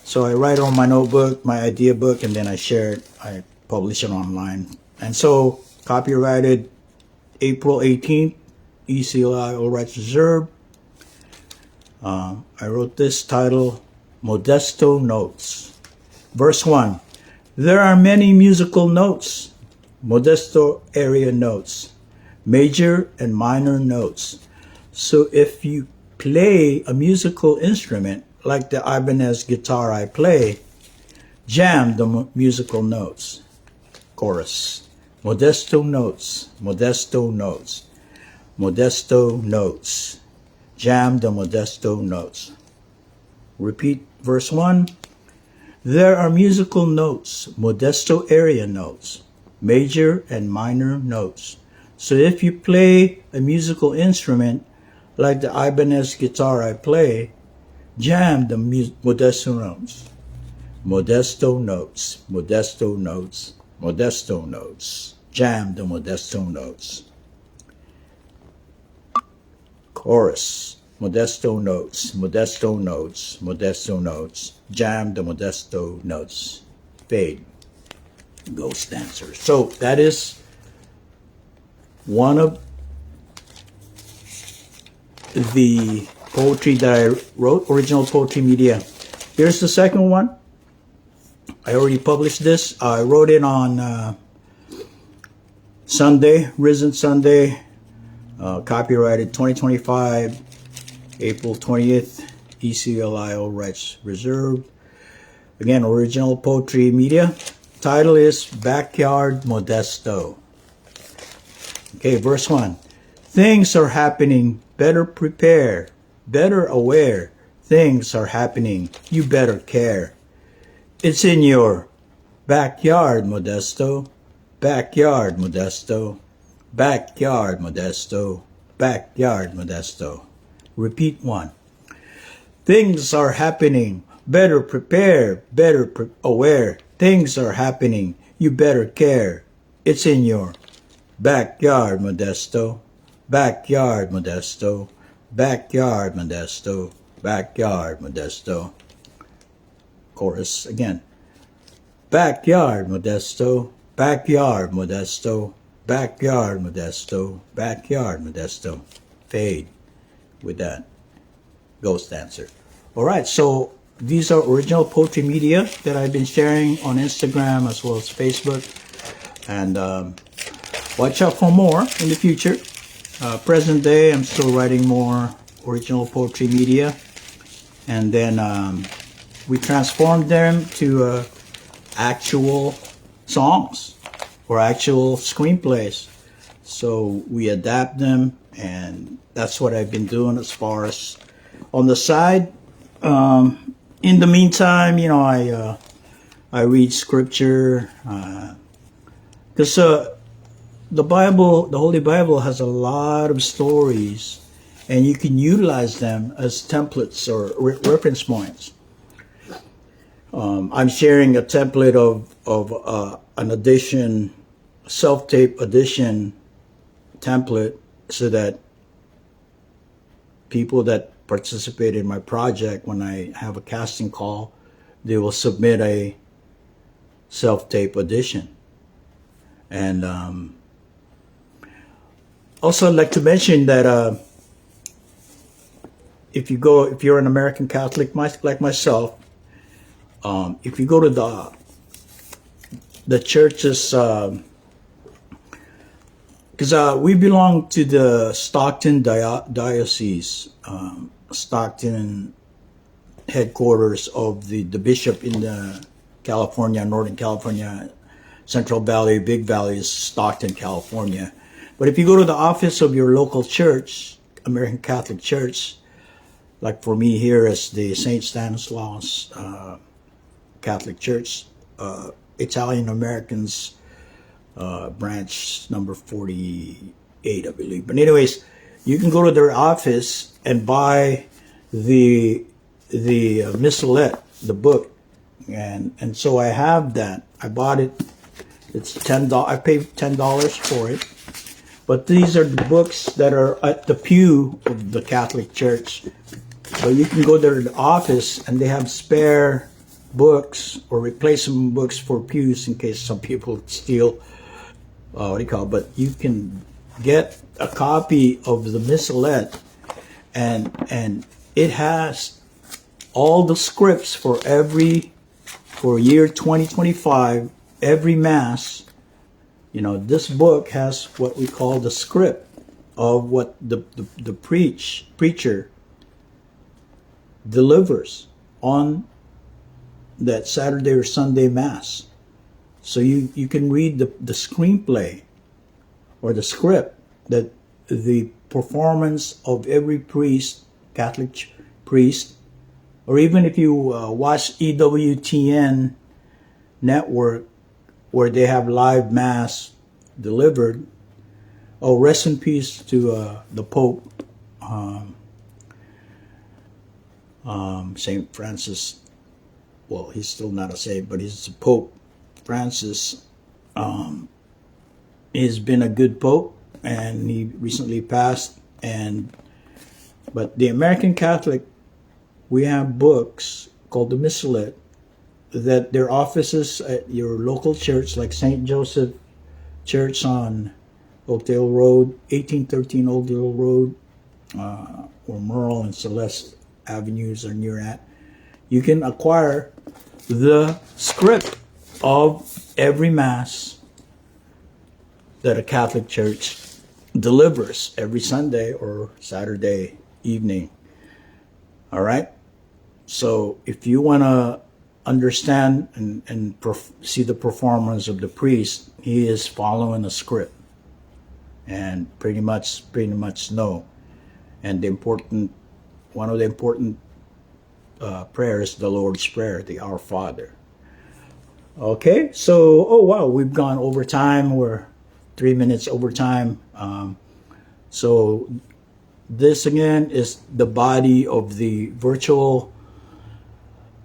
So I write on my notebook, my idea book, and then I share it. I publish it online. And so, copyrighted April 18th, ECLI, all rights reserved. I wrote this title, Modesto Notes. Verse 1. There are many musical notes, Modesto area notes, major and minor notes. So if you play a musical instrument, like the Ibanez guitar I play, jam the musical notes. Chorus. Modesto notes, Modesto notes, Modesto notes. Jam the Modesto notes. Repeat verse 1. There are musical notes, Modesto area notes, major and minor notes. So if you play a musical instrument, like the Ibanez guitar I play, jam the Modesto notes. Modesto notes, Modesto notes, Modesto notes. jam the modesto notes. Chorus, modesto notes, modesto notes, modesto notes, jam the modesto notes, fade, ghost dancer. So that is one of the poetry that I wrote, original poetry media. Here's the second one. I already published this. I wrote it on Sunday, Risen Sunday, copyrighted 2025, April 20th, ECLIO rights reserved. Again, original poetry media. Title is Backyard Modesto. Okay, verse 1. Things are happening, better prepare, better aware. Things are happening, you better care. It's in your backyard, Modesto. Backyard, Modesto. Backyard, Modesto. Backyard, Modesto. Repeat 1. Things are happening, better prepare, better aware. Things are happening, you better care. It's in your backyard, Modesto. Backyard, Modesto. Backyard, Modesto. Backyard, Modesto. Chorus again. Backyard, Modesto. Backyard, Modesto. Backyard, Modesto. Backyard, Modesto. Fade with that ghost dancer. All right, so these are original poetry media that I've been sharing on Instagram as well as Facebook. And watch out for more in the future. Present day, I'm still writing more original poetry media. And then we transformed them to actual songs or actual screenplays. So we adapt them, and that's what I've been doing as far as on the side. In the meantime, you know, I read scripture because the Bible, the Holy Bible, has a lot of stories, and you can utilize them as templates or reference points. I'm sharing a template of an edition, self-tape edition template, so that people that participate in my project, when I have a casting call, they will submit a self-tape edition. And also, I'd like to mention that if you're an American Catholic like myself, if you go to the churches, because we belong to the Stockton diocese, Stockton headquarters of the bishop in the California, Northern California, Central Valley, Big Valley is Stockton, California. But if you go to the office of your local church, American Catholic Church, like for me here is the St. Stanislaus Catholic Church, Italian Americans branch number 48, I believe. But anyways, you can go to their office and buy the Missalette, the book, and so I have that. I bought it. It's $10. I paid $10 for it. But these are the books that are at the pew of the Catholic Church. So you can go to the office and they have spare books or replacement books for pews in case some people steal. What do you call it? But you can get a copy of the Missalette, and it has all the scripts for year 2025, every Mass. You know, this book has what we call the script of what the preacher delivers on that Saturday or Sunday Mass. So you can read the screenplay or the script, that the performance of every priest, Catholic priest, or even if you watch EWTN network where they have live Mass delivered. Oh, rest in peace to the Pope, Saint Francis. Well, he's still not a saint, but he's the Pope Francis. He's been a good pope, and he recently passed. But the American Catholic, we have books called the Missalette that their offices at your local church, like St. Joseph Church on Oakdale Road, 1813 Oakdale Road, or MERLE and Celeste Avenues are near at. You can acquire the script of every Mass that a Catholic church delivers every Sunday or Saturday evening. All right? So if you want to understand and see the performance of the priest, he is following a script and pretty much know. And one of the important prayers, the Lord's Prayer, the Our Father. Okay, so, oh wow, we've gone over time. We're 3 minutes over time. So this again is the body of the virtual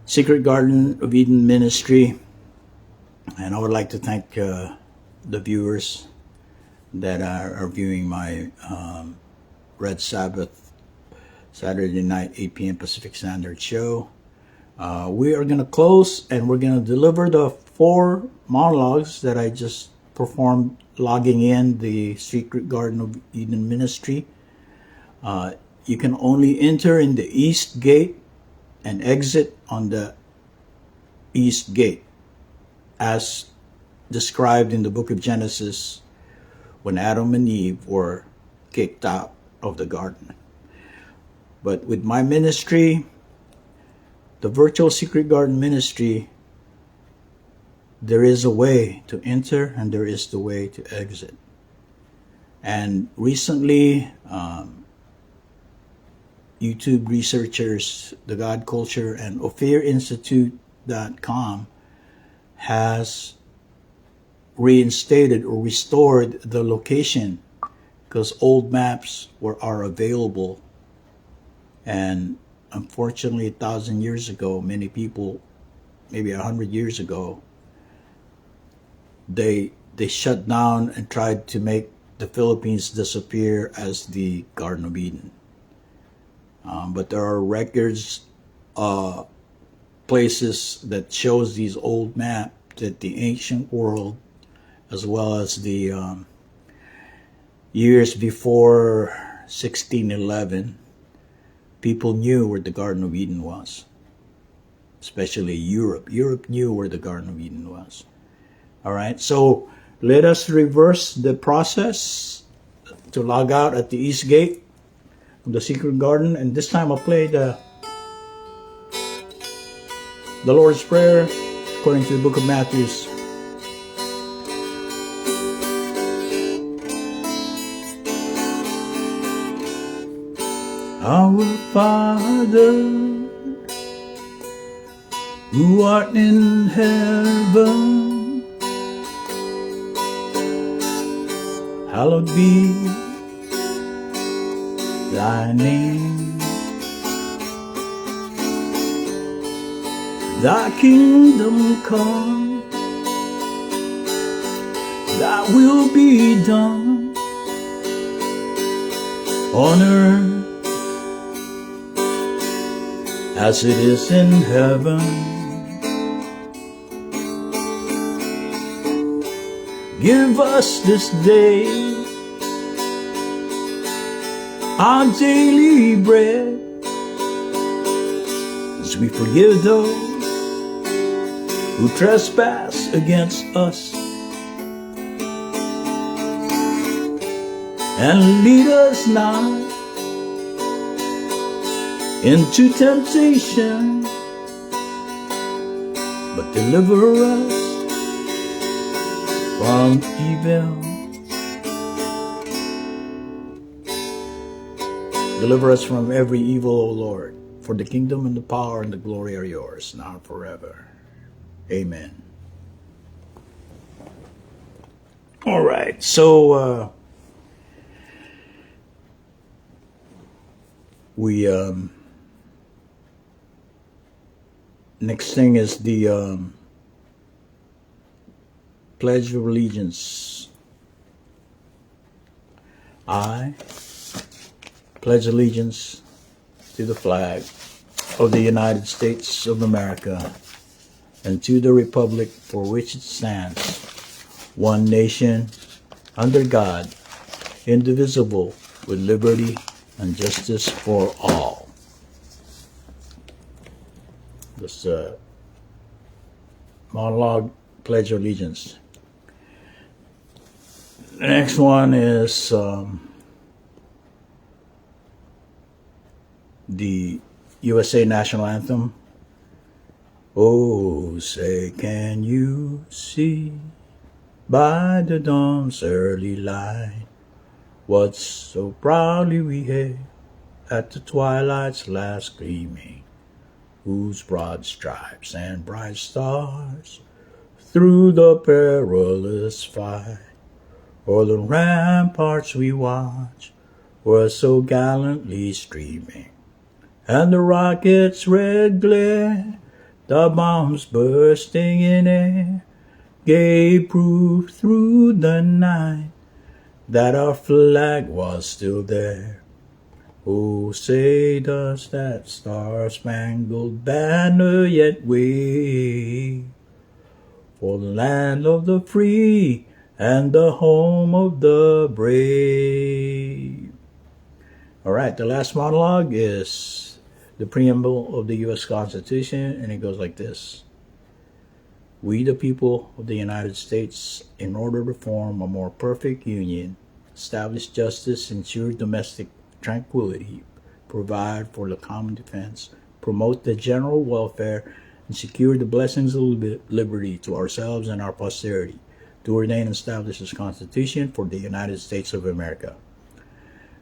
Secret Garden of Eden ministry. And I would like to thank the viewers that are viewing my Red Sabbath Saturday night 8 p.m. Pacific Standard show. We are going to close, and we're going to deliver the 4 monologues that I just performed logging in the Secret Garden of Eden ministry. You can only enter in the east gate and exit on the east gate, as described in the book of Genesis when Adam and Eve were kicked out of the garden. But with my ministry, the virtual Secret Garden ministry, there is a way to enter and there is the way to exit. And recently, YouTube researchers, The God Culture and OphirInstitute.com has reinstated or restored the location, because old maps are available. And unfortunately, 1,000 years ago, many people, maybe 100 years ago, they shut down and tried to make the Philippines disappear as the Garden of Eden. But there are records, places that shows these old maps that the ancient world, as well as the years before 1611, people knew where the Garden of Eden was, especially Europe. Europe knew where the Garden of Eden was. All right, so let us reverse the process to log out at the east gate of the secret garden, and this time I'll play the Lord's Prayer according to the book of Matthew. Our Father, who art in heaven, hallowed be thy name. Thy kingdom come, thy will be done on earth as it is in heaven. Give us this day our daily bread, as we forgive those who trespass against us. And lead us not into temptation, but deliver us from evil. Deliver us from every evil, O Lord, for the kingdom and the power and the glory are yours, now and forever. Amen. All right, so we next thing is the Pledge of Allegiance. I pledge allegiance to the flag of the United States of America and to the republic for which it stands, one nation, under God, indivisible, with liberty and justice for all. This monologue, Pledge of Allegiance. The next one is the USA National Anthem. Oh, say, can you see by the dawn's early light what so proudly we hailed at the twilight's last gleaming, whose broad stripes and bright stars through the perilous fight o'er the ramparts we watch were so gallantly streaming, and the rockets' red glare, the bombs bursting in air, gave proof through the night that our flag was still there. Oh, say does that star-spangled banner yet wave for the land of the free and the home of the brave. All right, the last monologue is the preamble of the U.S. Constitution, and it goes like this. We, the people of the United States, in order to form a more perfect union, establish justice, ensure domestic tranquility, provide for the common defense, promote the general welfare, and secure the blessings of liberty to ourselves and our posterity, to ordain and establish this Constitution for the United States of America.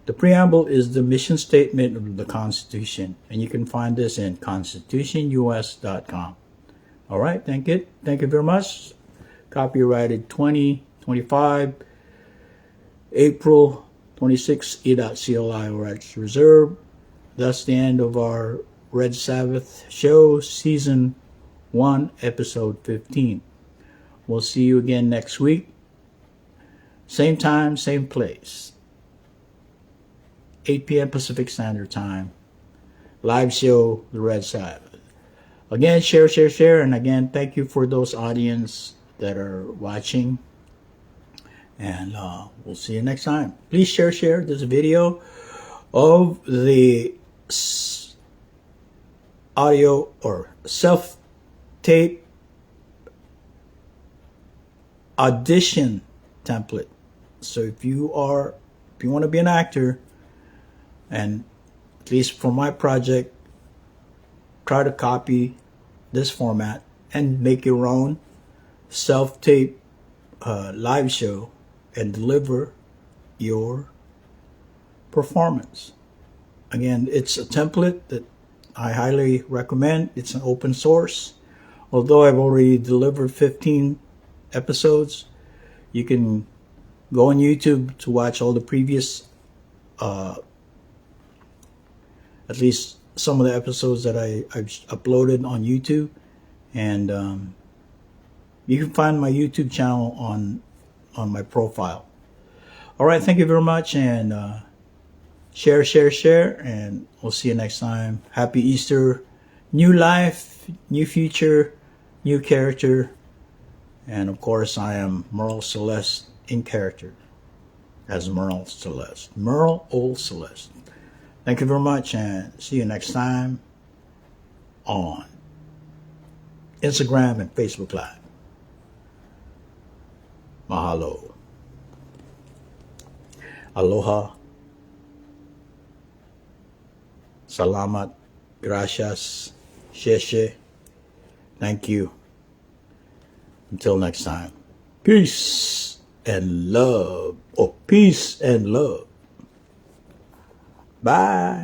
The preamble is the mission statement of the Constitution, and you can find this in constitutionus.com. All right, thank you very much. Copyrighted 2025, April 26, E.CLI rights reserved. That's the end of our Red Sabbath show, Season 1, Episode 15. We'll see you again next week. Same time, same place. 8 p.m. Pacific Standard Time. Live show, the Red Sabbath. Again, share. And again, thank you for those audience that are watching. And we'll see you next time. Please share this video of the audio or self-tape audition template. So if you want to be an actor, and at least for my project, try to copy this format and make your own self-tape live show and deliver your performance. Again, it's a template that I highly recommend. It's an open source. Although I've already delivered 15 episodes, you can go on YouTube to watch all the previous at least some of the episodes that I've uploaded on YouTube, and you can find my YouTube channel on my profile. All right, thank you very much, and share, and we'll see you next time. Happy Easter, new life, new future, new character, and of course I am MERLE Celeste in character as MERLE Celeste. MERLE OL CELESTE. Thank you very much, and see you next time on Instagram and Facebook Live. Mahalo. Aloha. Salamat. Gracias. Sheshe. Thank you. Until next time. Peace and love. Peace and love. Bye.